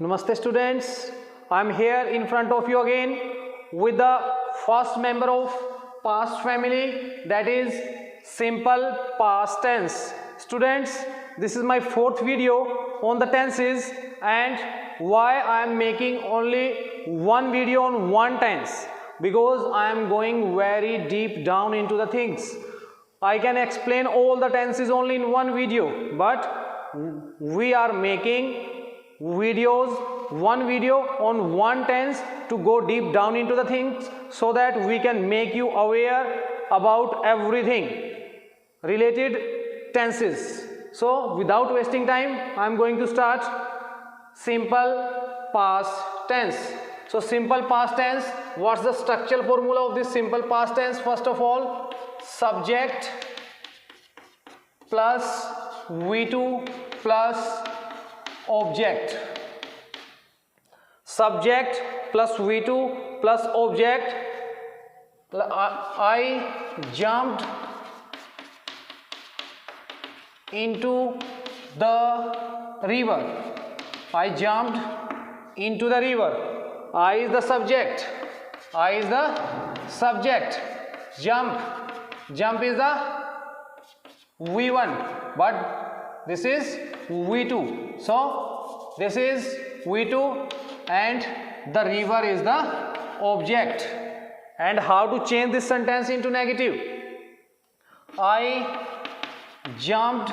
Namaste students, I am here in front of you again with the first member of past family, that is simple past tense. Students, this is my fourth video on the tenses, and why I am making only one video on one tense, because I am going very deep down into the things. I can explain all the tenses only in one video, but we are making one video on one tense to go deep down into the things, so that we can make you aware about everything related tenses. So without wasting time, I am going to start simple past tense. So simple past tense, what's the structural formula of this simple past tense? First of all, subject plus V2 plus object. Subject plus V2 plus object. I jumped into the river. I jumped into the river. I is the subject. I is the subject. Jump is the V1, but this is V2. So this is V2 and the river is the object. And how to change this sentence into negative? I jumped.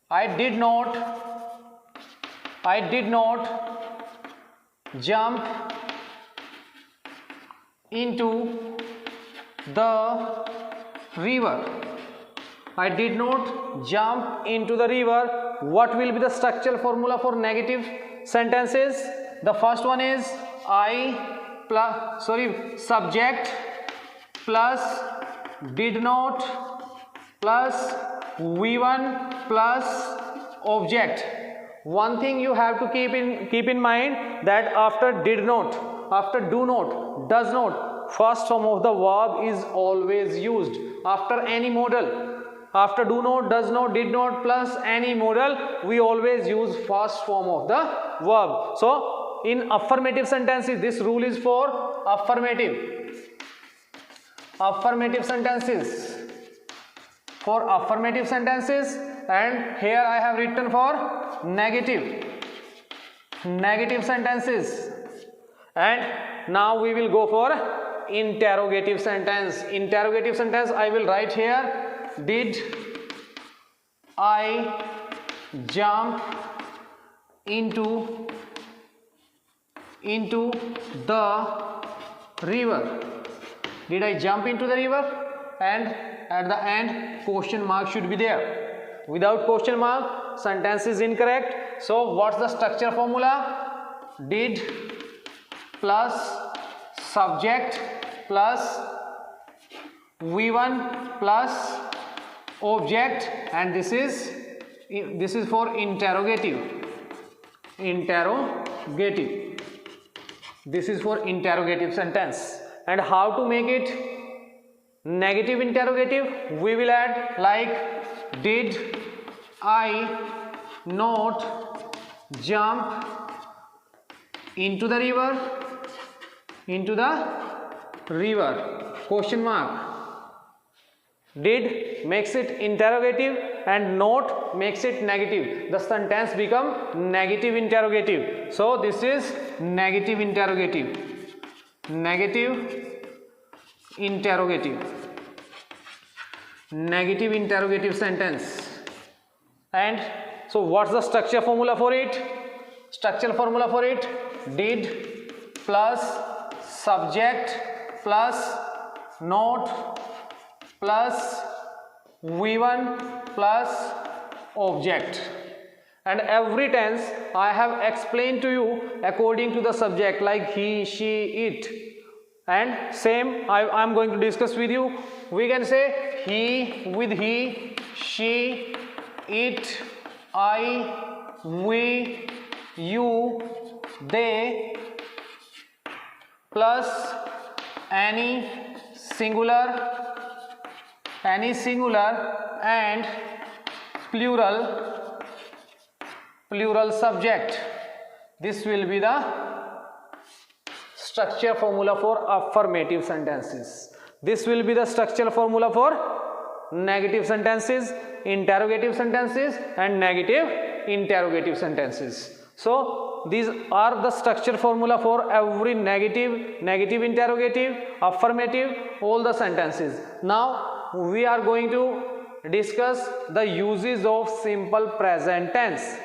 I did not jump into the river. I did not jump into the river. What will be the structural formula for negative sentences? The first one is subject plus did not plus V1 plus object. One thing you have to keep in mind, that after did not, after do not, does not, first form of the verb is always used after any modal. After do not, does not, did not plus any modal, we always use first form of the verb. So in affirmative sentences, this rule is for affirmative sentences. For affirmative sentences, and here I have written for negative sentences. And now we will go for interrogative sentence. Interrogative sentence, I will write here, did I jump into the river? Did I jump into the river? And at the end, question mark should be there. Without question mark, sentence is incorrect. So what's the structure formula? Did plus subject plus V1 plus object, and this is for interrogative. This is for interrogative sentence. And how to make it negative interrogative? We will add like, did I not jump into the river? Question mark. Did makes it interrogative and not makes it negative. The sentence become negative interrogative. So this is negative interrogative. Negative interrogative sentence. And so what's the structure formula for it? Structural formula for it, did plus subject plus not plus V1 plus object. And every tense I have explained to you according to the subject, like he, she, it. And same I am going to discuss with you. We can say he with he, she, it, I, we, you, they, plus any singular and plural plural subject. This will be the structure formula for affirmative sentences. This will be the structure formula for negative sentences, interrogative sentences, and negative interrogative sentences. So these are the structure formula for every negative, negative interrogative, affirmative, all the sentences. Now we are going to discuss the uses of simple present tense.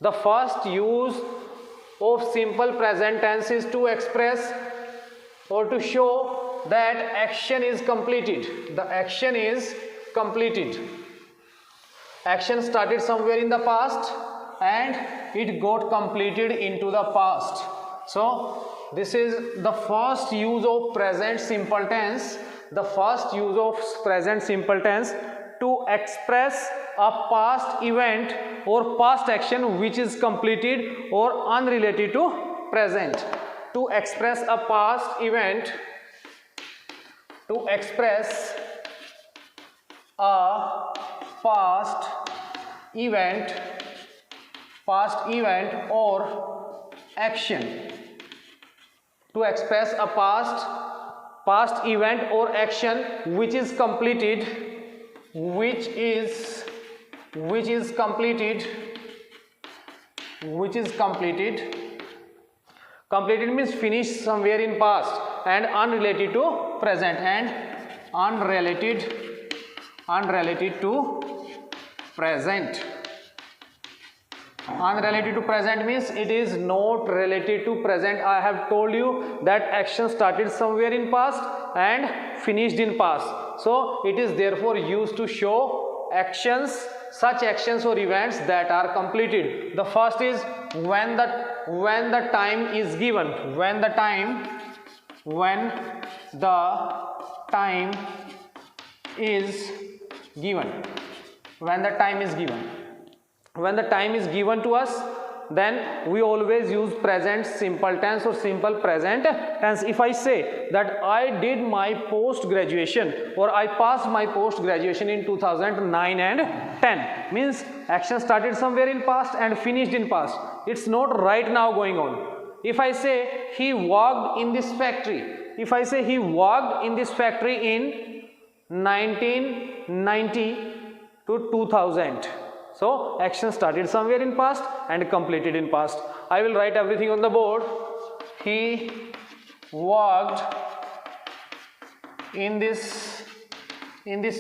The first use of simple present tense is to express or to show that action is completed. The action is completed. Action started somewhere in the past and it got completed into the past. So this is the first use of present simple tense. The first use of present simple tense to express a past event or past action which is completed or unrelated to present. To express a past event, to express a past event or action. To express a past event or action which is completed, completed means finished somewhere in past, and unrelated to present, and unrelated to present. Unrelated to present means it is not related to present. I have told you that action started somewhere in past and finished in past. So it is therefore used to show actions, such actions or events that are completed. The first is when the time is given. When the time is given. When the time is given. When the time is given to us, then we always use present simple tense or simple present tense. If I say that I did my post graduation or I passed my post graduation in 2009 and 10, means action started somewhere in past and finished in past. It's not right now going on. If I say he worked in this factory, if I say he worked in this factory in 1990 to 2000, so action started somewhere in past and completed in past. I will write everything on the board. He worked in this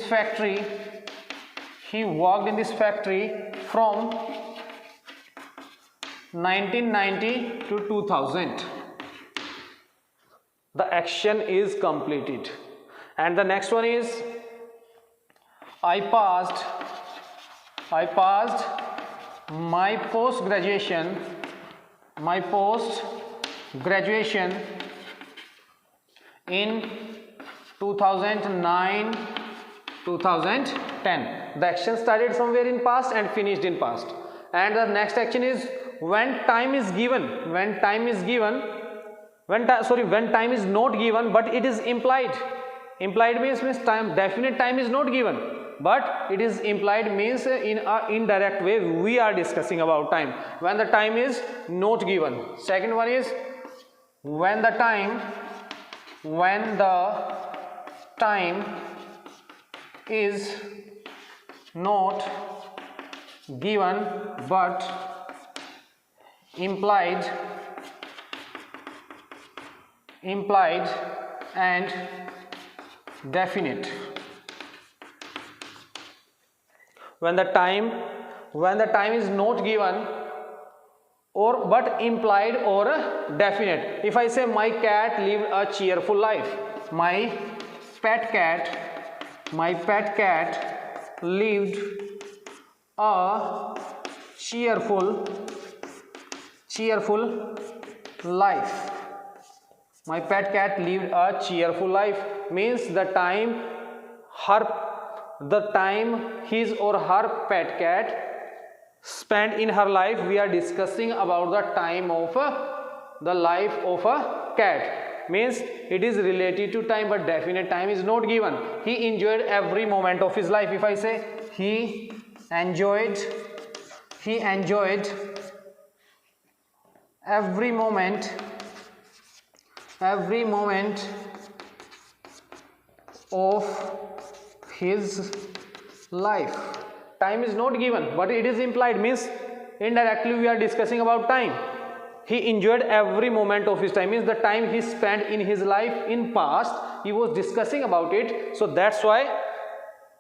factory. He worked in this factory from 1990 to 2000. The action is completed. And the next one is I passed my post graduation in 2009 2010. The action started somewhere in past and finished in past. And the next action is when time is given. When time is not given but it is implied. Implied means time, definite time is not given, but it is implied means in an indirect way we are discussing about time. When the time is not given. Second one is when the time is not given but implied and definite. When the time is not given or but implied or definite. If I say my cat lived a cheerful life, my pet cat lived a cheerful life. My pet cat lived a cheerful life means the time his or her pet cat spent in her life. We are discussing about the time of the life of a cat, means it is related to time but definite time is not given. He enjoyed every moment of his life. If I say he enjoyed he enjoyed every moment of his life. Time is not given, but it is implied, means indirectly we are discussing about time. He enjoyed every moment of his time, means the time he spent in his life in past, he was discussing about it. So that's why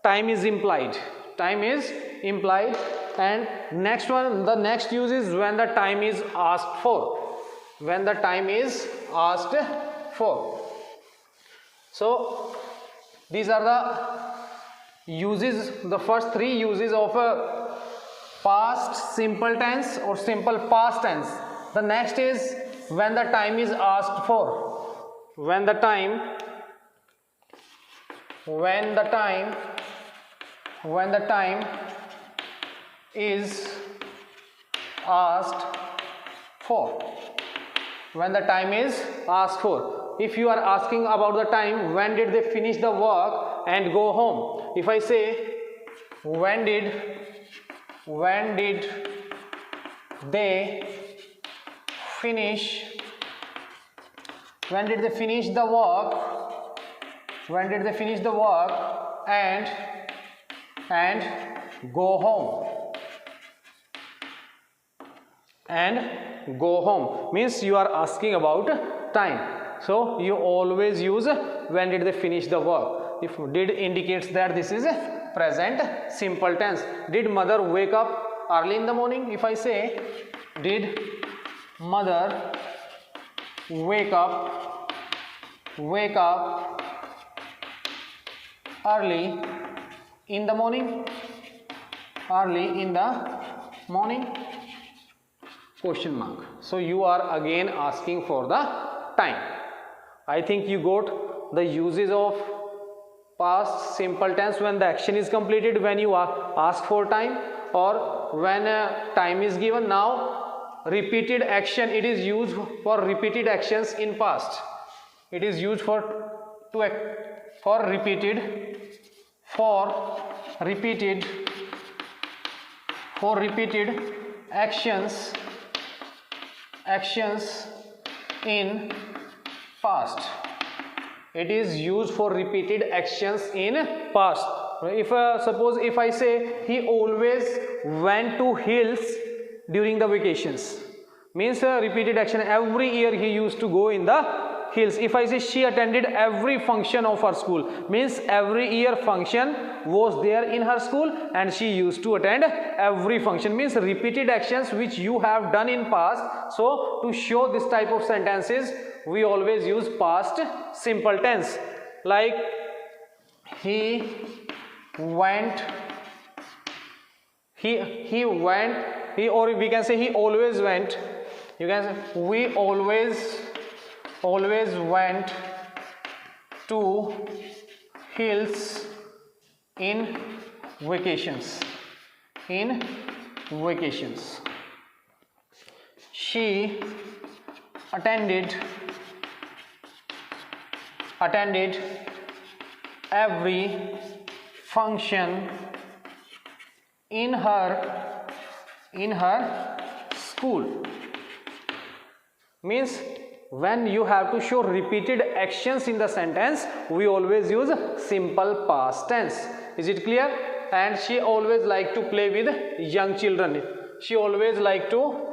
time is implied. Time is implied. And next one, the next use is when the time is asked for. When the time is asked for. So these are the uses, the first three uses of a past simple tense or simple past tense. The next is when the time is asked for. When the time is asked for. When the time is asked for. If you are asking about the time, when did they finish the work and go home? If I say, when did they finish the work? When did they finish the work and go home? And go home means you are asking about time. So you always use when did they finish the work. If did indicates that this is present simple tense. Did mother wake up early in the morning? If I say, did mother wake up early in the morning? Question mark. So you are again asking for the time. I think you got the uses of past simple tense when the action is completed, when you ask for time, or when time is given. Now repeated action, it is used for repeated actions in past. It is used for repeated actions in past. It is used for repeated actions in past. If suppose if I say he always went to hills during the vacations, means repeated action. Every year he used to go in the hills. If I say she attended every function of her school, means every year function was there in her school and she used to attend every function, means repeated actions which you have done in past. So to show this type of sentences we always use past simple tense, like he went, or we can say he always went. You can say we always went to hills in vacations. She attended every function in her school. Means when you have to show repeated actions in the sentence, we always use simple past tense. Is it clear? And she always liked to play with young children. She always liked to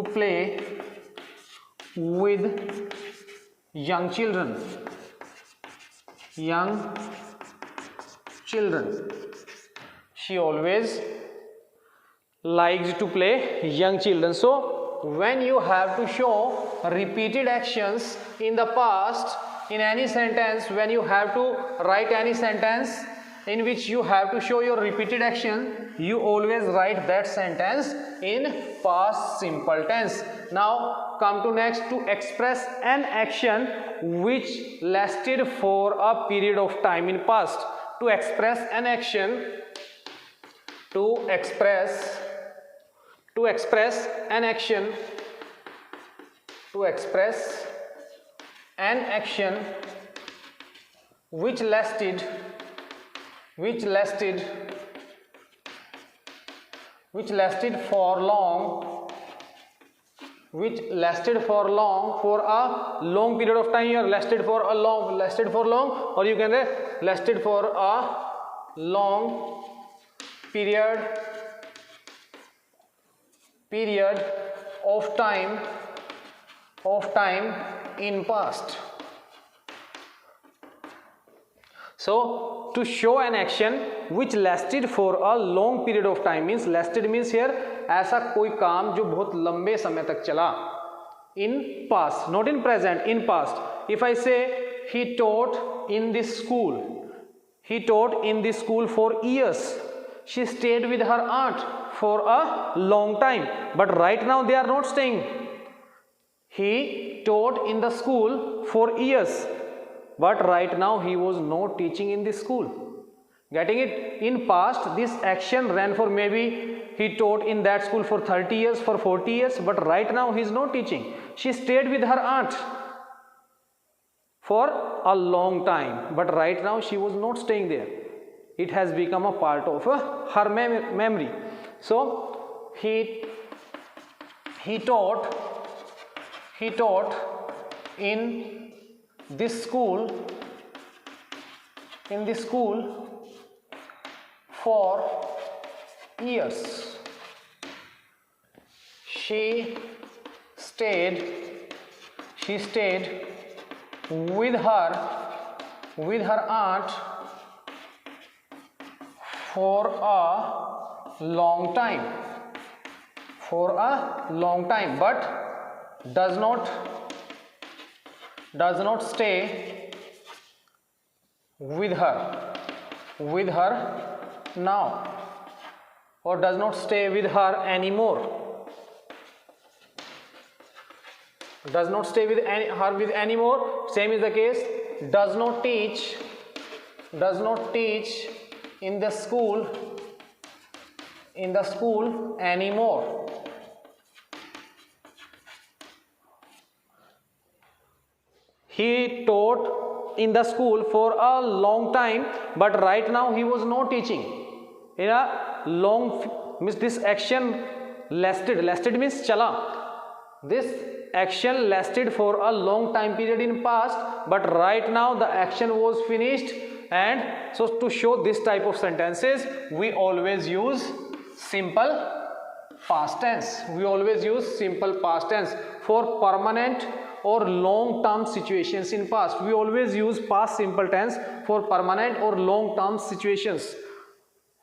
play with young children. She always liked to play young children. So when you have to show repeated actions in the past in any sentence, when you have to write any sentence in which you have to show your repeated action, you always write that sentence in past simple tense. Now come to next, to express an action which lasted for a period of time in past. To express an action, to express an action which lasted for long, for a long period of time, or lasted for long, or you can say lasted for a long period of time in past. So to show an action which lasted for a long period of time means, lasted means here ऐसा कोई काम जो बहुत लंबे समय तक चला. In past, not in present, in past. If I say he taught in this school for years, she stayed with her aunt for a long time, but right now they are not staying. He taught in the school for years, but right now he was not teaching in this school. Getting it? In past this action ran for, maybe he taught in that school for 30 years, for 40 years, but right now he is not teaching. She stayed with her aunt for a long time, but right now she was not staying there. It has become a part of her memory. So he taught in this school for years. She stayed with her aunt for a long time, but does not stay with her now, or does not stay with her anymore. Does not stay with her anymore. Same is the case. Does not teach in the school anymore. He taught in the school for a long time, but right now he was not teaching. In a long means this action lasted means chala. This action lasted for a long time period in past, but right now the action was finished. And so to show this type of sentences, we always use simple past tense. For permanent or long term situations in past, we always use past simple tense for permanent or long term situations.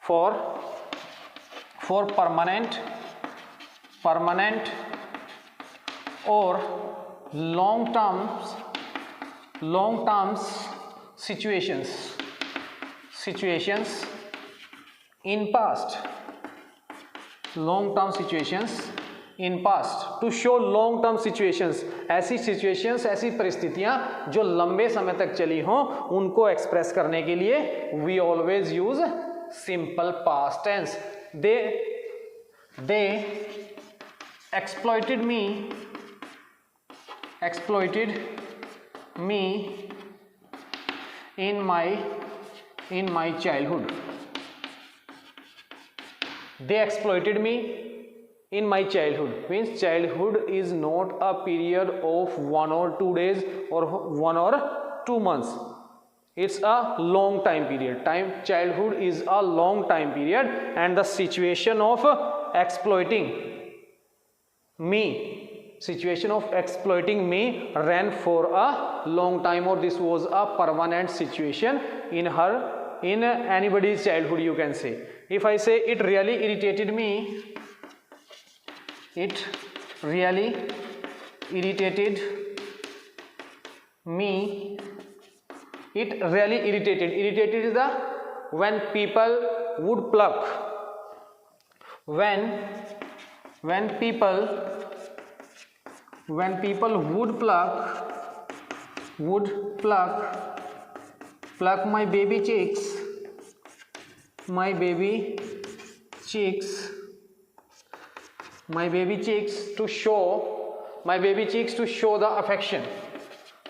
For permanent or long terms situations in past. Long term situations in past. To show long term situations, ऐसी situations, ऐसी परिस्थितियां जो लंबे समय तक चली हों, उनको एक्सप्रेस करने के लिए we always use simple past tense. They exploited me in my childhood. They exploited me in my childhood means childhood is not a period of 1 or 2 days or 1 or 2 months. It's a long time period. Childhood is a long time period, and the situation of exploiting me ran for a long time, or this was a permanent situation in anybody's childhood, you can say. If I say it really irritated me, irritated is the when people would pluck, when people would pluck my baby cheeks to show the affection,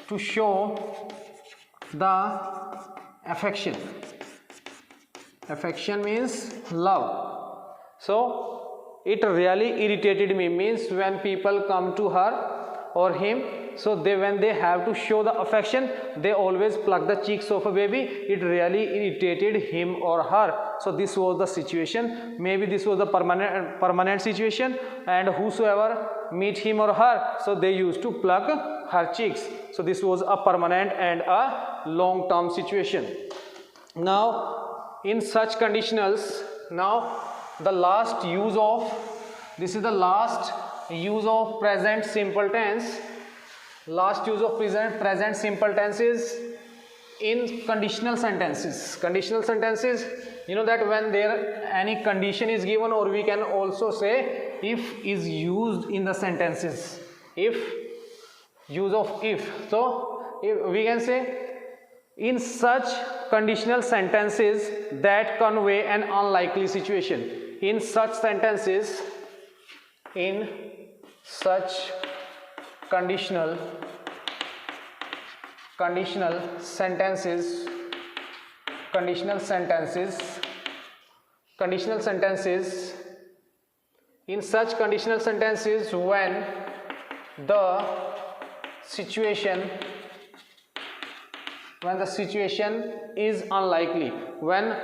to show the affection. Affection means love. So it really irritated me, means when people come to her or him, so when they have to show the affection, they always pluck the cheeks of a baby. It really irritated him or her. So this was the situation. Maybe this was the permanent situation, and whosoever meet him or her, so they used to pluck her cheeks. So this was a permanent and a long term situation. Now in such conditionals, now the last use of, this is the last use of present simple tense. Last use of present simple tenses in conditional sentences. Conditional sentences, you know that when there any condition is given, or we can also say if is used in the sentences. If, use of if. So if we can say in such conditional sentences that convey an unlikely situation. In such sentences, in such conditional sentences in such conditional sentences when the situation is unlikely, when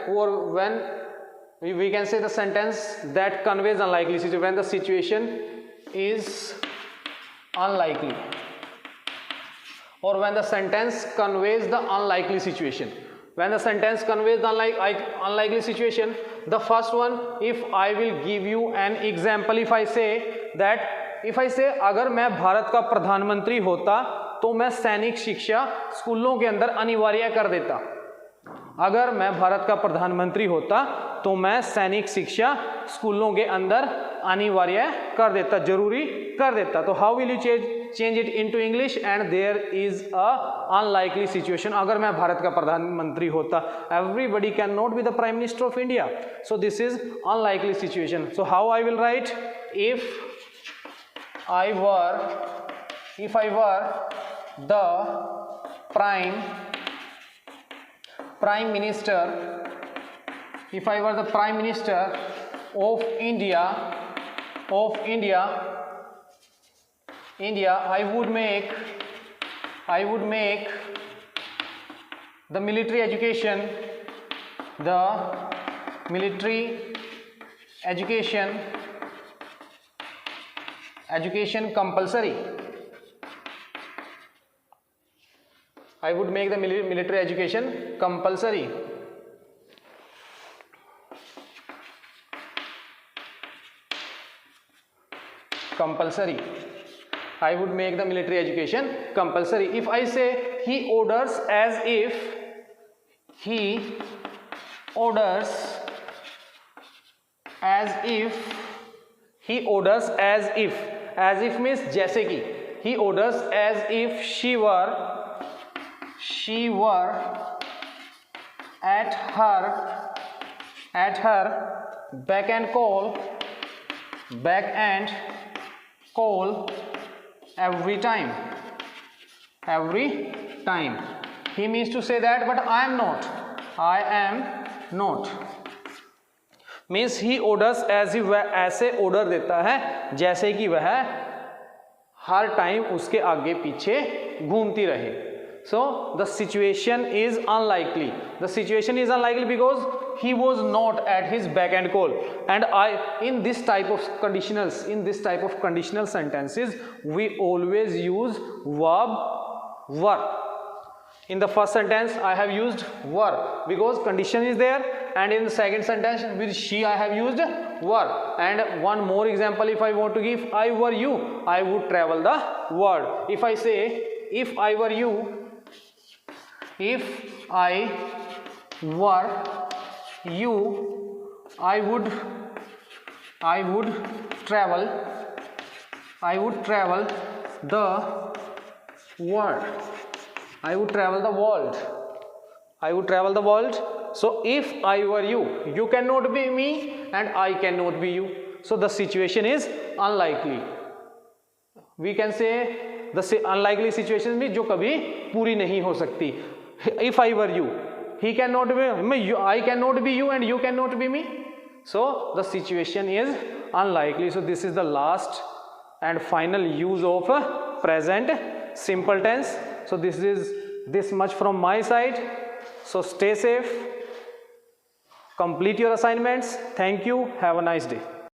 we can say the sentence that conveys unlikely situation, when the situation is unlikely, or when the sentence conveys the unlikely situation. When the sentence conveys the unlikely situation, the first one, if I will give you an example, if I say अगर मैं भारत का प्रधानमंत्री होता तो मैं सैनिक शिक्षा स्कूलों के अंदर अनिवार्य कर देता. अगर मैं भारत का प्रधानमंत्री होता तो मैं सैनिक शिक्षा स्कूलों के अंदर अनिवार्य कर देता, जरूरी कर देता. तो how will you change it into English? And there is a unlikely situation. अगर मैं भारत का प्रधानमंत्री होता, everybody can not be the prime minister of India. So this is unlikely situation. So how I will write? If I were the prime minister, if I were the prime minister of India, I would make the military education compulsory. I would make the military education compulsory. I would make the military education compulsory. If I say he orders as if, as if means जैसे कि, he orders as if she were at her beck and call every time. He means to say that, but I am not. Means he orders as if, वह ऐसे order देता है जैसे कि वह हर time उसके आगे पीछे घूमती रहे. So the situation is unlikely. The situation is unlikely because he was not at his beck and call. And in this type of conditional sentences, we always use verb were. In the first sentence I have used were because condition is there, and in the second sentence with she I have used were. And one more example if I want to give, I were you, I would travel the world. If I say if I were you, if I were you, I would travel the world. I would travel the world. So if I were you, you cannot be me and I cannot be you. So the situation is unlikely. We can say the unlikely situation भी जो कभी पूरी नहीं हो सकती. If I were you, he cannot be you, I cannot be you, and you cannot be me. So the situation is unlikely. So this is the last and final use of present simple tense. So this is this much from my side. So stay safe, complete your assignments. Thank you. Have a nice day.